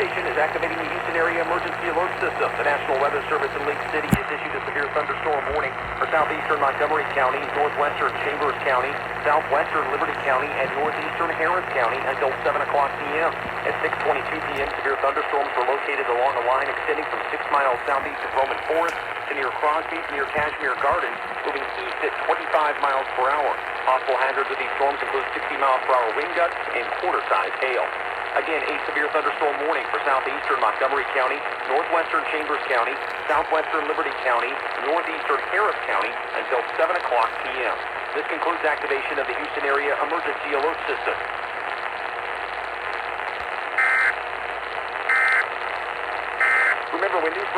station is activating the Houston Area Emergency Alert System. The National Weather Service in Lake City has issued a severe thunderstorm warning for southeastern Montgomery County, northwestern Chambers County, southwestern Liberty County, and northeastern Harris County until 7 o'clock p.m. At 6:22 p.m., severe thunderstorms were located along a line extending from 6 miles southeast of Roman Forest to near Crosby to near Cashmere Gardens, moving east at 25 miles per hour. Possible hazards of these storms include 60-mile-per-hour wind gusts and quarter-size hail. Again, a severe thunderstorm warning for southeastern Montgomery County, northwestern Chambers County, southwestern Liberty County, northeastern Harris County until 7 o'clock p.m. This concludes activation of the Houston Area Emergency Alert System. Remember, when these